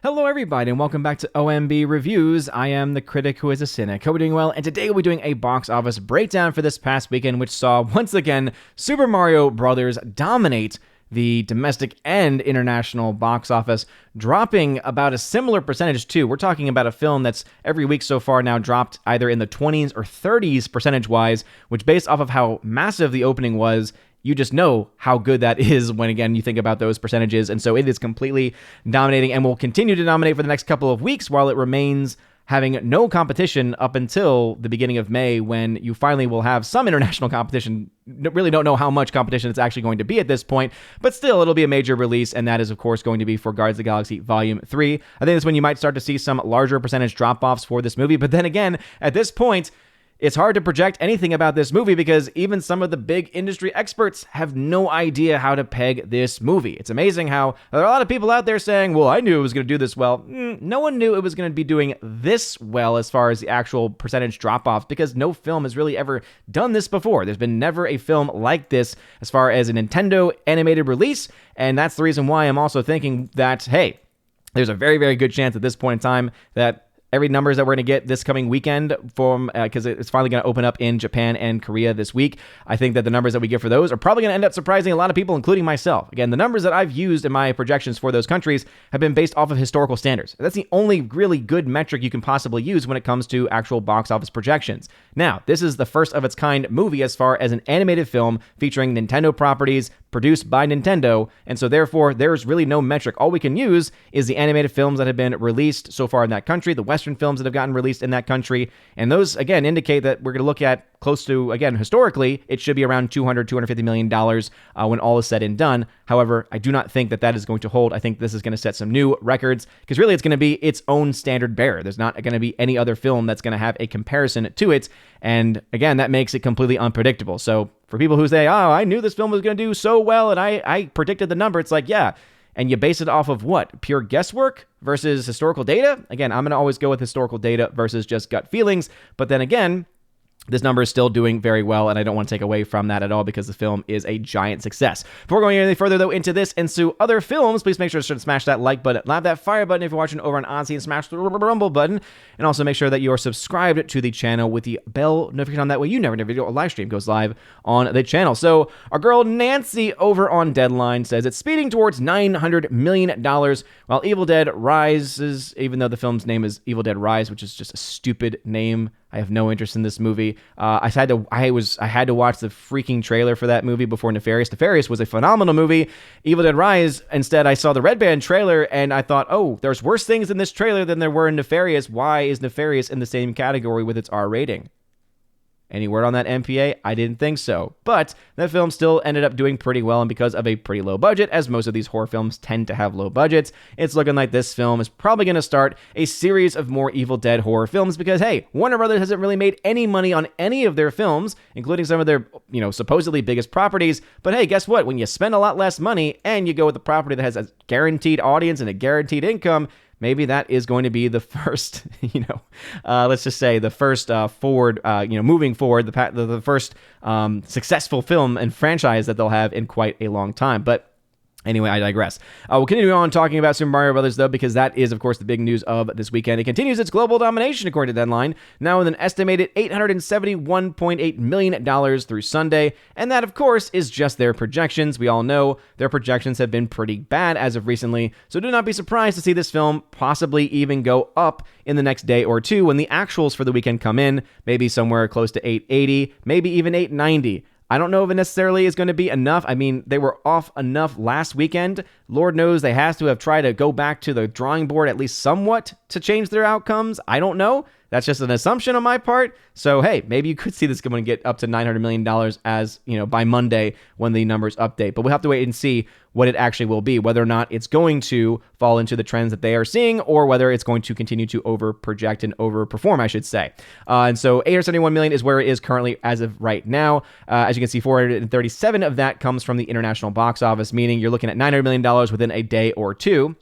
Hello everybody and welcome back to OMB Reviews. I am the critic who is a cynic. Hope you're doing well, and today we'll be doing a box office breakdown for this past weekend, which saw, once again, Super Mario Bros. Dominate the domestic and international box office, dropping about a similar percentage too. We're talking about a film that's every week so far now dropped either in the 20s or 30s percentage-wise, which based off of how massive the opening was, you just know how good that is when, again, you think about those percentages. And so it is completely dominating and will continue to dominate for the next couple of weeks while it remains having no competition up until the beginning of May, when you finally will have some international competition. Really don't know how much competition it's actually going to be at this point, but still it'll be a major release, and that is of course going to be for Guardians of the Galaxy Volume 3. I think that's when you might start to see some larger percentage drop-offs for this movie, but then again, at this point, it's hard to project anything about this movie because even some of the big industry experts have no idea how to peg this movie. It's amazing how there are a lot of people out there saying, well, I knew it was going to do this well. No one knew it was going to be doing this well as far as the actual percentage drop-offs, because no film has really ever done this before. There's been never a film like this as far as a Nintendo animated release, and that's the reason why I'm also thinking that, hey, there's a very, very good chance at this point in time that every numbers that we're going to get this coming weekend from, because it's finally going to open up in Japan and Korea this week, I think that the numbers that we get for those are probably going to end up surprising a lot of people, including myself. Again, the numbers that I've used in my projections for those countries have been based off of historical standards. That's the only really good metric you can possibly use when it comes to actual box office projections. Now, this is the first of its kind movie as far as an animated film featuring Nintendo properties produced by Nintendo, and so therefore there's really no metric. All we can use is the animated films that have been released so far in that country, the Western films that have gotten released in that country, and those again indicate that we're going to look at close to, again, historically, it should be around $250 million when all is said and done. However, I do not think that that is going to hold. I think this is going to set some new records, because really it's going to be its own standard bearer. There's not going to be any other film that's going to have a comparison to it, and again, that makes it completely unpredictable. So for people who say, oh, I knew this film was going to do so well, and I predicted the number, it's like, yeah, and you base it off of what? Pure guesswork versus historical data? Again, I'm going to always go with historical data versus just gut feelings, but then again, this number is still doing very well, and I don't want to take away from that at all because the film is a giant success. Before going any further, though, into this and to other films, please make sure to smash that like button, lap that fire button if you're watching over on Odyssey, and smash the rumble button, and also make sure that you are subscribed to the channel with the bell notification on. That way you never know a video or live stream goes live on the channel. So our girl Nancy over on Deadline says it's speeding towards $900 million, while Evil Dead rises, even though the film's name is Evil Dead Rise, which is just a stupid name. I have no interest in this movie. I had to watch the freaking trailer for that movie before Nefarious. Nefarious was a phenomenal movie. Evil Dead Rise, instead, I saw the Red Band trailer and I thought, oh, there's worse things in this trailer than there were in Nefarious. Why is Nefarious in the same category with its R rating? Any word on that, MPA? I didn't think so. But that film still ended up doing pretty well, and because of a pretty low budget, as most of these horror films tend to have low budgets, it's looking like this film is probably going to start a series of more Evil Dead horror films because, hey, Warner Brothers hasn't really made any money on any of their films, including some of their, supposedly biggest properties. But hey, guess what? When you spend a lot less money and you go with a property that has a guaranteed audience and a guaranteed income, maybe that is going to be the first, let's just say the first moving forward, the first successful film and franchise that they'll have in quite a long time. But anyway, I digress. We'll continue on talking about Super Mario Bros., though, because that is, of course, the big news of this weekend. It continues its global domination, according to Deadline, now with an estimated $871.8 million through Sunday. And that, of course, is just their projections. We all know their projections have been pretty bad as of recently, so do not be surprised to see this film possibly even go up in the next day or two when the actuals for the weekend come in, maybe somewhere close to 880, maybe even 890. I don't know if it necessarily is going to be enough. I mean, they were off enough last weekend. Lord knows they have to have tried to go back to the drawing board at least somewhat to change their outcomes. I don't know. That's just an assumption on my part. So, hey, maybe you could see this going to get up to $900 million as, by Monday when the numbers update. But we'll have to wait and see what it actually will be, whether or not it's going to fall into the trends that they are seeing or whether it's going to continue to over-project and over-perform, I should say. And so $871 million is where it is currently as of right now. As you can see, 437 of that comes from the international box office, meaning you're looking at $900 million within a day or two.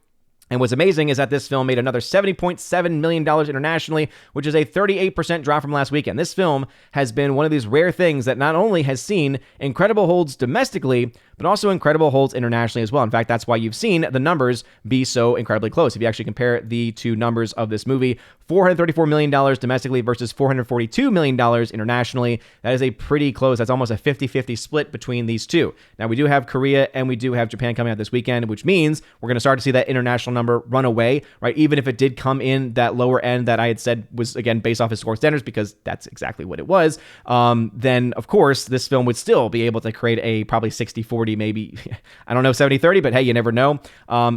And what's amazing is that this film made another $70.7 million internationally, which is a 38% drop from last weekend. This film has been one of these rare things that not only has seen incredible holds domestically, but also incredible holds internationally as well. In fact, that's why you've seen the numbers be so incredibly close. If you actually compare the two numbers of this movie, $434 million domestically versus $442 million internationally, that is a pretty close. That's almost a 50-50 split between these two. Now, we do have Korea and we do have Japan coming out this weekend, which means we're going to start to see that international number run away, right? Even if it did come in that lower end that I had said was, again, based off historic standards, because that's exactly what it was, then, of course, this film would still be able to create a probably 60-40, maybe, I don't know, 70-30, but hey, you never know,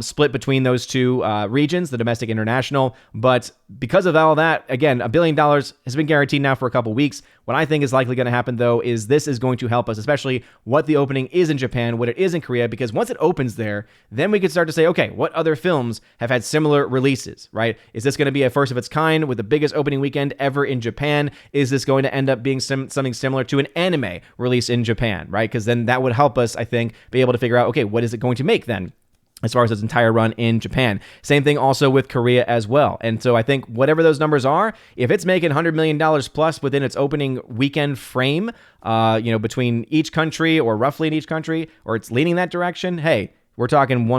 split between those two regions, the domestic and international. But because of all that, again, $1 billion has been guaranteed now for a couple weeks. What I think is likely going to happen, though, is this is going to help us, especially what the opening is in Japan, what it is in Korea, because once it opens there, then we can start to say, okay, what other films have had similar releases, right? Is this going to be a first of its kind with the biggest opening weekend ever in Japan? Is this going to end up being something similar to an anime release in Japan, right? Because then that would help us, I think, be able to figure out, okay, what is it going to make then? As far as its entire run in Japan. Same thing also with Korea as well. And so I think whatever those numbers are, if it's making $100 million plus within its opening weekend frame, between each country or roughly in each country, or it's leaning that direction, hey, we're talking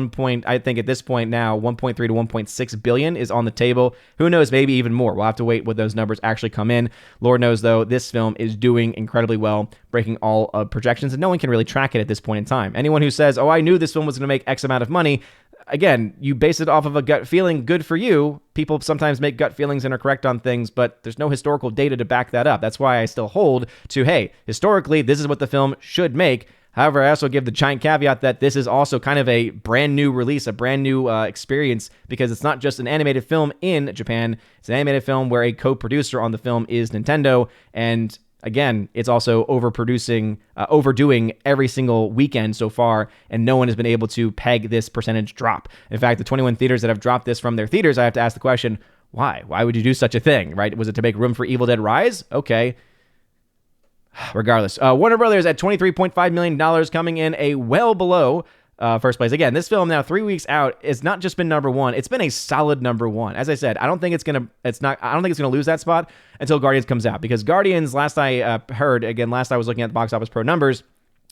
I think at this point now, 1.3 to 1.6 billion is on the table. Who knows, maybe even more. We'll have to wait what those numbers actually come in. Lord knows, though, this film is doing incredibly well, breaking all projections, and no one can really track it at this point in time. Anyone who says, oh, I knew this film was going to make X amount of money, again, you base it off of a gut feeling. Good for you. People sometimes make gut feelings and are correct on things, but there's no historical data to back that up. That's why I still hold to, hey, historically, this is what the film should make. However, I also give the giant caveat that this is also kind of a brand new release, a brand new experience, because it's not just an animated film in Japan. It's an animated film where a co-producer on the film is Nintendo. And again, it's also overdoing every single weekend so far, and no one has been able to peg this percentage drop. In fact, the 21 theaters that have dropped this from their theaters, I have to ask the question, why? Why would you do such a thing, right? Was it to make room for Evil Dead Rise? Okay. Regardless, Warner Brothers at $23.5 million, coming in a well below first place. Again, this film now 3 weeks out, it's not just been number one; it's been a solid number one. As I said, I don't think it's gonna lose that spot until Guardians comes out, because Guardians, last I heard, again, last I was looking at the Box Office Pro numbers,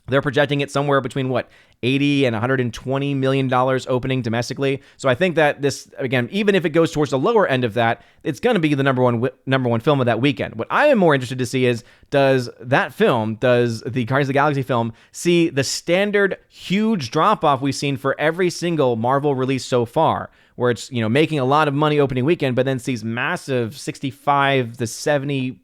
they're projecting it somewhere between $80 and $120 million opening domestically. So I think that this, again, even if it goes towards the lower end of that, it's going to be the number one film of that weekend. What I am more interested to see is, does the Guardians of the Galaxy film see the standard huge drop off we've seen for every single Marvel release so far, where it's, making a lot of money opening weekend, but then sees massive 65 to 70,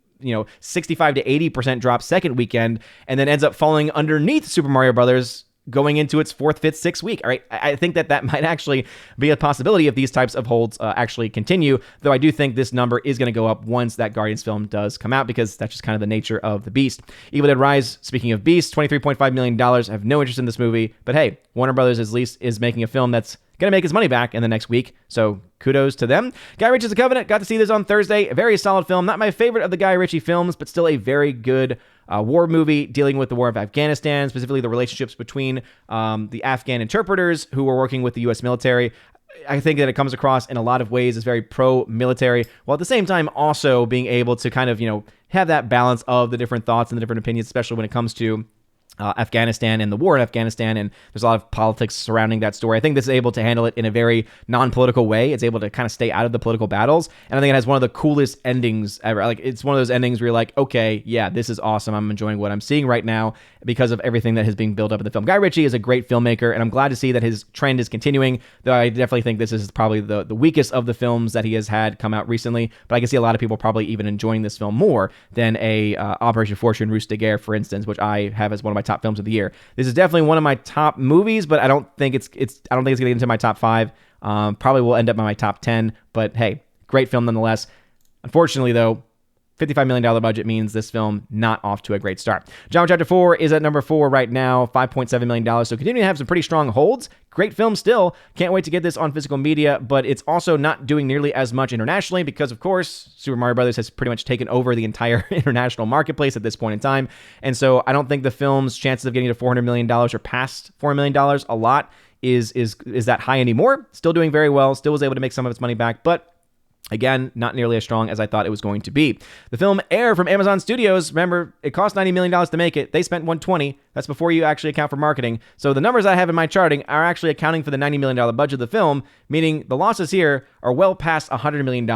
65 to 80% drop second weekend, and then ends up falling underneath Super Mario Brothers going into its fourth, fifth, sixth week. All right, I think that might actually be a possibility if these types of holds actually continue, though I do think this number is going to go up once that Guardians film does come out, because that's just kind of the nature of the beast. Evil Dead Rise, speaking of beast, $23.5 million. I have no interest in this movie, but hey, Warner Brothers at least is making a film that's going to make his money back in the next week, so kudos to them. Guy Ritchie's The Covenant, got to see this on Thursday. A very solid film. Not my favorite of the Guy Ritchie films, but still a very good war movie dealing with the war of Afghanistan, specifically the relationships between the Afghan interpreters who were working with the U.S. military. I think that it comes across in a lot of ways as very pro-military, while at the same time also being able to kind of, have that balance of the different thoughts and the different opinions, especially when it comes to Afghanistan and the war in Afghanistan, and there's a lot of politics surrounding that story. I think this is able to handle it in a very non-political way. It's able to kind of stay out of the political battles, and I think it has one of the coolest endings ever. Like, it's one of those endings where you're like, okay, yeah, this is awesome. I'm enjoying what I'm seeing right now because of everything that has been built up in the film. Guy Ritchie is a great filmmaker, and I'm glad to see that his trend is continuing, though I definitely think this is probably the weakest of the films that he has had come out recently, but I can see a lot of people probably even enjoying this film more than a Operation Fortune Ruse de Guerre, for instance, which I have as one of my top films of the year. This is definitely one of my top movies, but I don't think it's going to get into my top 5. Probably will end up in my top 10, but hey, great film nonetheless. Unfortunately, though, $55 million budget means this film not off to a great start. John Wick Chapter 4 is at number 4 right now, $5.7 million, so continuing to have some pretty strong holds. Great film still. Can't wait to get this on physical media, but it's also not doing nearly as much internationally because, of course, Super Mario Brothers has pretty much taken over the entire international marketplace at this point in time, and so I don't think the film's chances of getting to $400 million or past $400 million a lot is that high anymore. Still doing very well, still was able to make some of its money back, but again, not nearly as strong as I thought it was going to be. The film Air from Amazon Studios, remember, it cost $90 million to make it. They spent $120. That's before you actually account for marketing. So the numbers I have in my charting are actually accounting for the $90 million budget of the film, meaning the losses here are well past $100 million.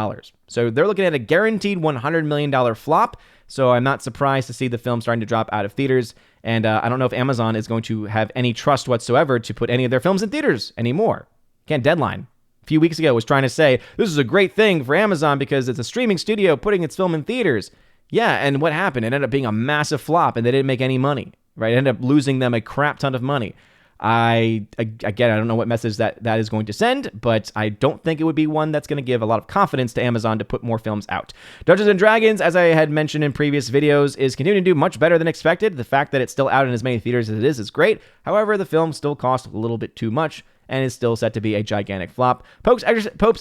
So they're looking at a guaranteed $100 million flop. So I'm not surprised to see the film starting to drop out of theaters. And I don't know if Amazon is going to have any trust whatsoever to put any of their films in theaters anymore. Can't Deadline few weeks ago was trying to say this is a great thing for Amazon because it's a streaming studio putting its film in theaters. Yeah, and what happened? It ended up being a massive flop, and they didn't make any money, right? It ended up losing them a crap ton of money. I don't know what message that is going to send, but I don't think it would be one that's going to give a lot of confidence to Amazon to put more films out. Dungeons & Dragons, as I had mentioned in previous videos, is continuing to do much better than expected. The fact that it's still out in as many theaters as it is great. However, the film still cost a little bit too much and is still set to be a gigantic flop. Pope's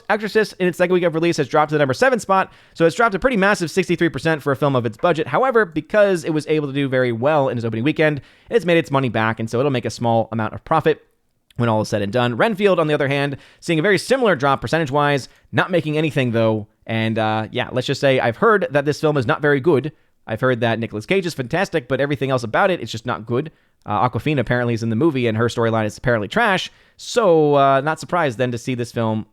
Exorcist in its second week of release has dropped to the number 7 spot, so it's dropped a pretty massive 63% for a film of its budget. However, because it was able to do very well in its opening weekend, it's made its money back, and so it'll make a small amount of profit when all is said and done. Renfield, on the other hand, seeing a very similar drop percentage-wise, not making anything though, and let's just say I've heard that this film is not very good. I've heard that Nicolas Cage is fantastic, but everything else about it is just not good. Awkwafina apparently is in the movie, and her storyline is apparently trash. So not surprised then to see this film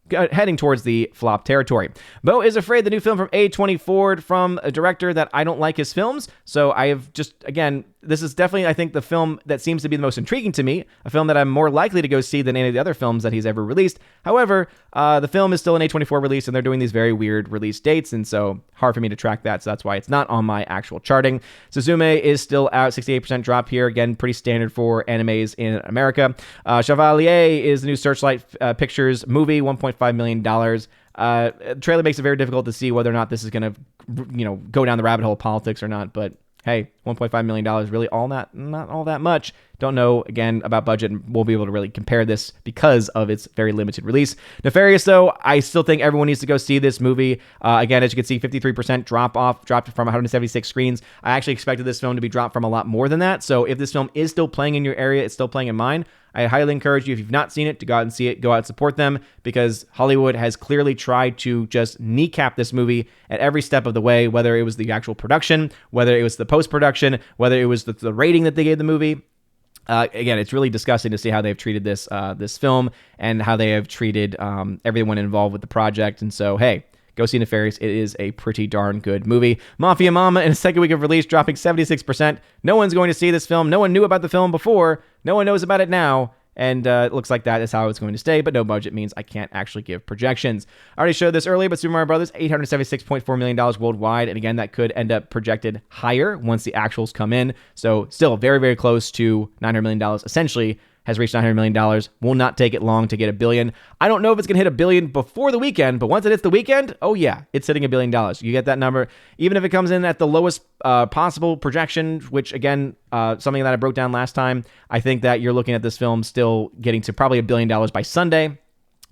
heading towards the flop territory. Bo is Afraid, the new film from A24 from a director that I don't like his films. So I have just, again, this is definitely, I think, the film that seems to be the most intriguing to me, a film that I'm more likely to go see than any of the other films that he's ever released. However, the film is still an A24 release, and they're doing these very weird release dates, and so hard for me to track that, so that's why it's not on my actual charting. Suzume is still out, 68% drop here, again, pretty standard for animes in America. Chevalier is the new Searchlight Pictures movie, $1.5 million. The trailer makes it very difficult to see whether or not this is going to, go down the rabbit hole of politics or not, but hey, $1.5 million is really not all that much. Don't know, again, about budget, and we'll be able to really compare this because of its very limited release. Nefarious, though, I still think everyone needs to go see this movie. Again, as you can see, 53% dropped from 176 screens. I actually expected this film to be dropped from a lot more than that, so if this film is still playing in your area, it's still playing in mine, I highly encourage you, if you've not seen it, to go out and see it, go out and support them, because Hollywood has clearly tried to just kneecap this movie at every step of the way, whether it was the actual production, whether it was the post-production, whether it was the rating that they gave the movie. Again, it's really disgusting to see how they've treated this film and how they have treated everyone involved with the project. And so, hey, go see Nefarious. It is a pretty darn good movie. Mafia Mama, in its second week of release, dropping 76%. No one's going to see this film. No one knew about the film before. No one knows about it now. And it looks like that is how it's going to stay, but no budget means I can't actually give projections. I already showed this earlier, but Super Mario Brothers, $876.4 million worldwide. And again, that could end up projected higher once the actuals come in. So still very, very close to $900 million, essentially. Has reached $900 million. Will not take it long to get $1 billion. I don't know if it's going to hit $1 billion before the weekend, but once it hits the weekend, oh yeah, it's hitting $1 billion. You get that number. Even if it comes in at the lowest possible projection, which again, something that I broke down last time, I think that you're looking at this film still getting to probably $1 billion by Sunday.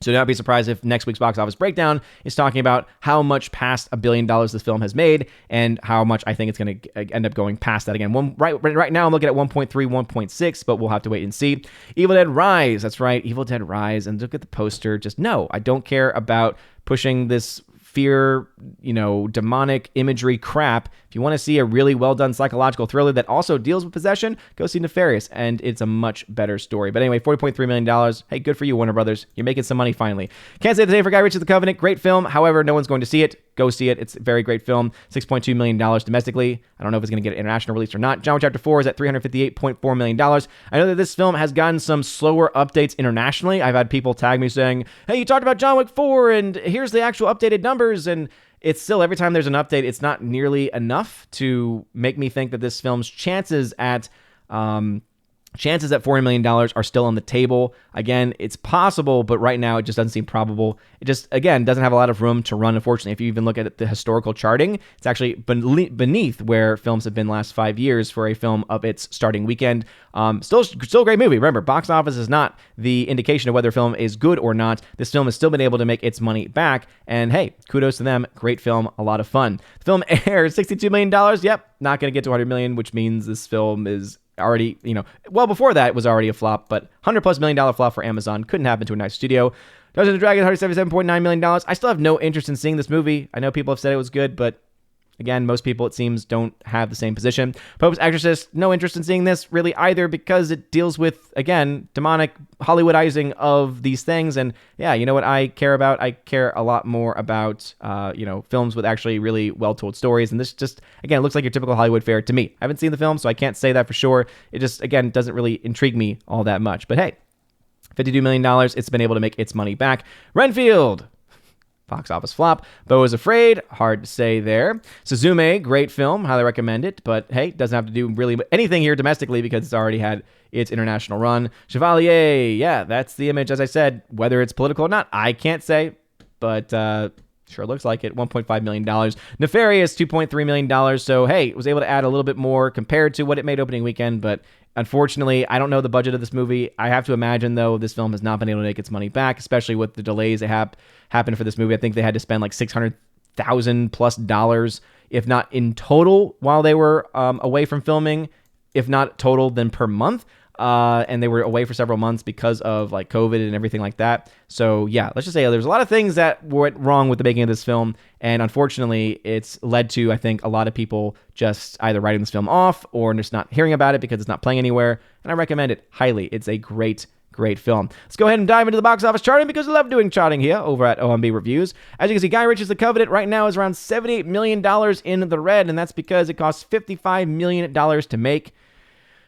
So do not be surprised if next week's box office breakdown is talking about how much past $1 billion this film has made and how much I think it's going to end up going past that again. Right now I'm looking at 1.3, 1.6, but we'll have to wait and see. Evil Dead Rise, that's right, Evil Dead Rise. And look at the poster. Just no, I don't care about pushing this fear, demonic imagery crap. If you want to see a really well-done psychological thriller that also deals with possession, go see Nefarious, and it's a much better story. But anyway, $40.3 million. Hey, good for you, Warner Brothers. You're making some money finally. Can't say the same for Guy Ritchie's The Covenant. Great film. However, no one's going to see it. Go see it. It's a very great film. $6.2 million domestically. I don't know if it's going to get an international release or not. John Wick Chapter 4 is at $358.4 million. I know that this film has gotten some slower updates internationally. I've had people tag me saying, hey, you talked about John Wick 4, and here's the actual updated numbers, and it's still, every time there's an update, it's not nearly enough to make me think that this film's chances at $40 million are still on the table. Again, it's possible, but right now it just doesn't seem probable. It just, again, doesn't have a lot of room to run, unfortunately. If you even look at the historical charting, it's actually beneath where films have been the last 5 years for a film of its starting weekend. Still a great movie. Remember, box office is not the indication of whether a film is good or not. This film has still been able to make its money back, and hey, kudos to them. Great film, a lot of fun. The film airs $62 million. Yep, not going to get to $100 million, which means this film is already, well before that it was already a flop, but $100+ million flop for Amazon. Couldn't happen to a nice studio. Dungeons & Dragons, $177.9 million. I still have no interest in seeing this movie. I know people have said it was good, but again, most people, it seems, don't have the same position. Pope's Exorcist, no interest in seeing this really either because it deals with, again, demonic Hollywoodizing of these things. And yeah, you know what I care about? I care a lot more about, films with actually really well-told stories. And this just, again, looks like your typical Hollywood fare to me. I haven't seen the film, so I can't say that for sure. It just, again, doesn't really intrigue me all that much. But hey, $52 million, it's been able to make its money back. Renfield, box office flop. Beau is Afraid, hard to say there. Suzume, great film, highly recommend it, but hey, doesn't have to do really anything here domestically because it's already had its international run. Chevalier, yeah, that's the image, as I said. Whether it's political or not, I can't say, but sure looks like it. $1.5 million. Nefarious, $2.3 million. So hey, it was able to add a little bit more compared to what it made opening weekend, but unfortunately, I don't know the budget of this movie. I have to imagine, though, this film has not been able to make its money back, especially with the delays that happened for this movie. I think they had to spend like $600,000+, if not in total, while they were away from filming, if not total, then per month. And they were away for several months because of like COVID and everything like that. So yeah, let's just say there's a lot of things that went wrong with the making of this film. And unfortunately, it's led to, I think, a lot of people just either writing this film off or just not hearing about it because it's not playing anywhere. And I recommend it highly. It's a great film. Let's go ahead and dive into the box office charting because I love doing charting here over at OMB Reviews. As you can see, Guy Ritchie's The Covenant right now is around $78 million in the red, and that's because it costs $55 million to make.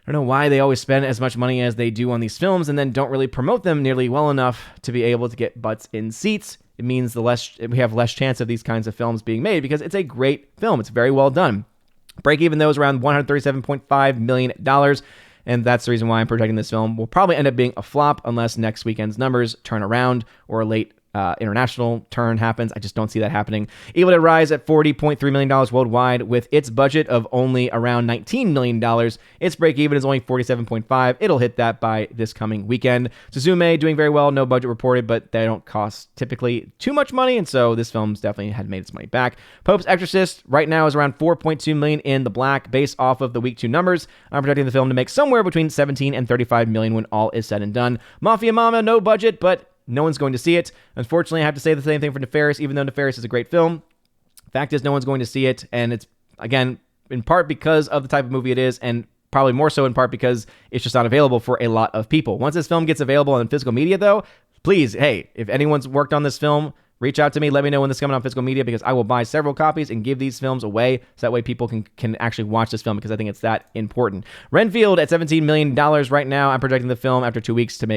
I don't know why they always spend as much money as they do on these films and then don't really promote them nearly well enough to be able to get butts in seats. It means we have less chance of these kinds of films being made because it's a great film. It's very well done. Break even, though, is around $137.5 million. And that's the reason why I'm projecting this film will probably end up being a flop unless next weekend's numbers turn around or a late international turn happens. I just don't see that happening. Evil Dead Rise at $40.3 million worldwide with its budget of only around $19 million. Its break even is only $47.5. It'll hit that by this coming weekend. Suzume doing very well. No budget reported, but they don't cost typically too much money, and so this film's definitely had made its money back. Pope's Exorcist right now is around $4.2 million in the black based off of the week 2 numbers. I'm projecting the film to make somewhere between $17 and $35 million when all is said and done. Mafia Mama, no budget, but no one's going to see it. Unfortunately, I have to say the same thing for Nefarious, even though Nefarious is a great film. Fact is, no one's going to see it, and it's, again, in part because of the type of movie it is, and probably more so in part because it's just not available for a lot of people. Once this film gets available on physical media, though, please, hey, if anyone's worked on this film, reach out to me. Let me know when this is coming on physical media because I will buy several copies and give these films away so that way people can actually watch this film because I think it's that important. Renfield at $17 million right now. I'm projecting the film after 2 weeks to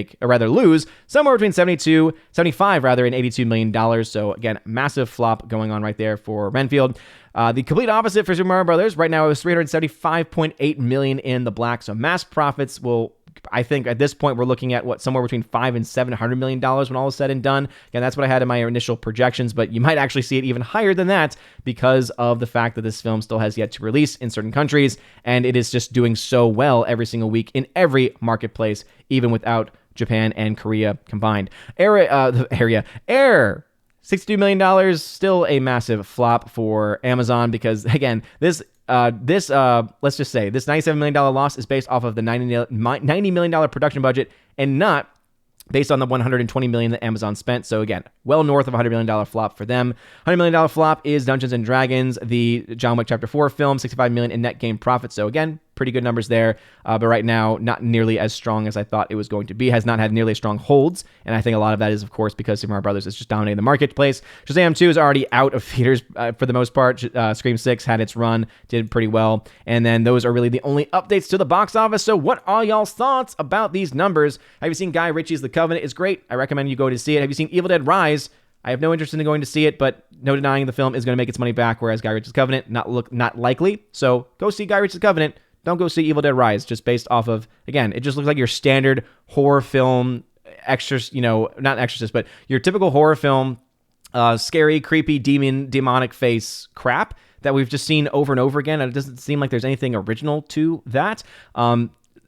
lose somewhere between $75 and $82 million. So again, massive flop going on right there for Renfield. The complete opposite for Super Mario Brothers. Right now it was $375.8 million in the black. So mass profits will, I think at this point we're looking at somewhere between $500 and $700 million when all is said and done. Again, that's what I had in my initial projections, but you might actually see it even higher than that because of the fact that this film still has yet to release in certain countries, and it is just doing so well every single week in every marketplace, even without Japan and Korea combined. Air, $62 million, still a massive flop for Amazon because, again, let's just say this $97 million loss is based off of the $90 million production budget and not based on the $120 million that Amazon spent. So again, well north of $100 million flop for them. $100 million flop is Dungeons & Dragons, the John Wick Chapter 4 film, $65 million in net game profit. So again, pretty good numbers there, but right now, not nearly as strong as I thought it was going to be. Has not had nearly as strong holds, and I think a lot of that is, of course, because Super Mario Brothers is just dominating the marketplace. Shazam 2 is already out of theaters for the most part. Scream 6 had its run, did pretty well, and then those are really the only updates to the box office. So what are y'all's thoughts about these numbers? Have you seen Guy Ritchie's The Covenant? It's great. I recommend you go to see it. Have you seen Evil Dead Rise? I have no interest in going to see it, but no denying the film is going to make its money back, whereas Guy Ritchie's Covenant, not likely. So go see Guy Ritchie's Covenant. Don't go see Evil Dead Rise, just based off of, again, it just looks like your standard horror film, not exorcist, but your typical horror film, scary, creepy, demonic face crap that we've just seen over and over again, and it doesn't seem like there's anything original to that.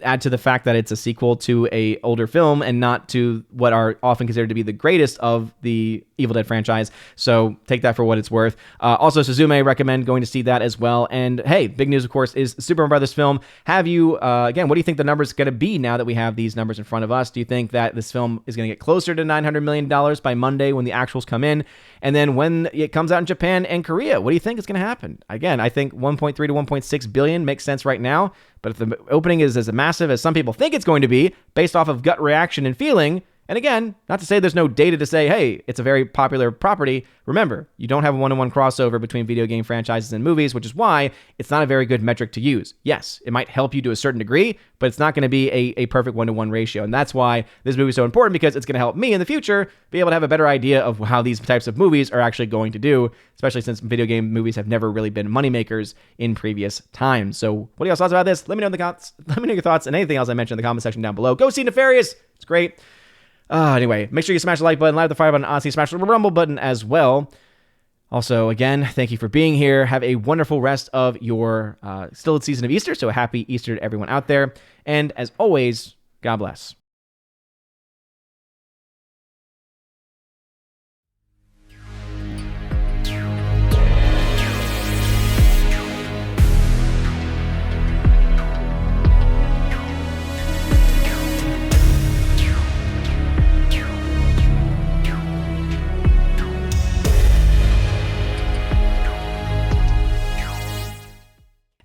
Add to the fact that it's a sequel to a older film and not to what are often considered to be the greatest of the Evil Dead franchise. So take that for what it's worth. Also, Suzume, recommend going to see that as well. And hey, big news, of course, is Super Mario Brothers film. Have you, again, what do you think the number's going to be now that we have these numbers in front of us? Do you think that this film is going to get closer to $900 million by Monday when the actuals come in? And then when it comes out in Japan and Korea, what do you think is going to happen? Again, I think 1.3 to 1.6 billion makes sense right now. But if the opening is as massive as some people think it's going to be, based off of gut reaction and feeling, and again, not to say there's no data to say, hey, it's a very popular property. Remember, you don't have a one-to-one crossover between video game franchises and movies, which is why it's not a very good metric to use. Yes, it might help you to a certain degree, but it's not going to be a perfect one-to-one ratio. And that's why this movie is so important, because it's going to help me in the future be able to have a better idea of how these types of movies are actually going to do, especially since video game movies have never really been moneymakers in previous times. So what are y'all's thoughts about this? Let me know in the comments. Let me know your thoughts and anything else I mentioned in the comment section down below. Go see Nefarious. It's great. Anyway, make sure you smash the like button, light the fire button, honestly, smash the rumble button as well. Also, again, thank you for being here. Have a wonderful rest of your still season of Easter, so a happy Easter to everyone out there. And as always, God bless.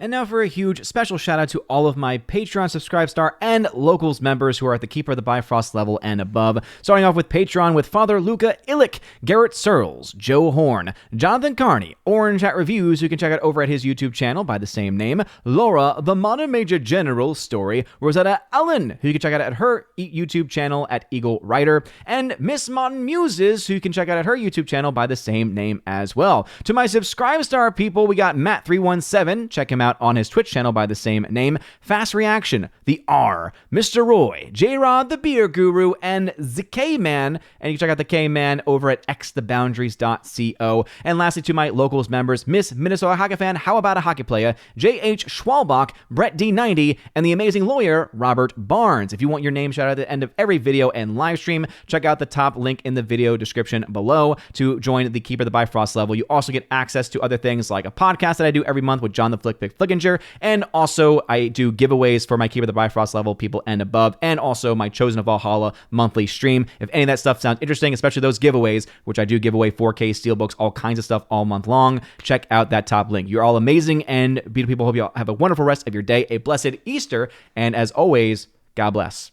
And now for a huge special shout out to all of my Patreon Subscribestar and Locals members who are at the Keeper of the Bifrost level and above. Starting off with Patreon with Father Luca Illick, Garrett Searles, Joe Horn, Jonathan Carney, Orange Hat Reviews, who you can check out over at his YouTube channel by the same name, Laura, the Modern Major General Story, Rosetta Allen, who you can check out at her YouTube channel at Eagle Writer, and Miss Modern Muses, who you can check out at her YouTube channel by the same name as well. To my Subscribestar people, we got Matt317, check him out on his Twitch channel by the same name, Fast Reaction, The R, Mr. Roy, J-Rod the Beer Guru, and the K-Man, and you can check out the K-Man over at xtheboundaries.co. And lastly, to my Locals members, Miss Minnesota Hockey Fan, How About a Hockey Player, J.H. Schwalbach, Brett D90, and the amazing lawyer, Robert Barnes. If you want your name shouted out at the end of every video and live stream, check out the top link in the video description below to join the Keeper of the Bifrost level. You also get access to other things like a podcast that I do every month with John the Flickinger, and also I do giveaways for my Keeper of the Bifrost level people and above, and also my Chosen of Valhalla monthly stream. If any of that stuff sounds interesting, especially those giveaways, which I do give away 4K steelbooks, all kinds of stuff all month long, check out that top link. You're all amazing and beautiful people. Hope you all have a wonderful rest of your day, a blessed Easter, and as always, God bless.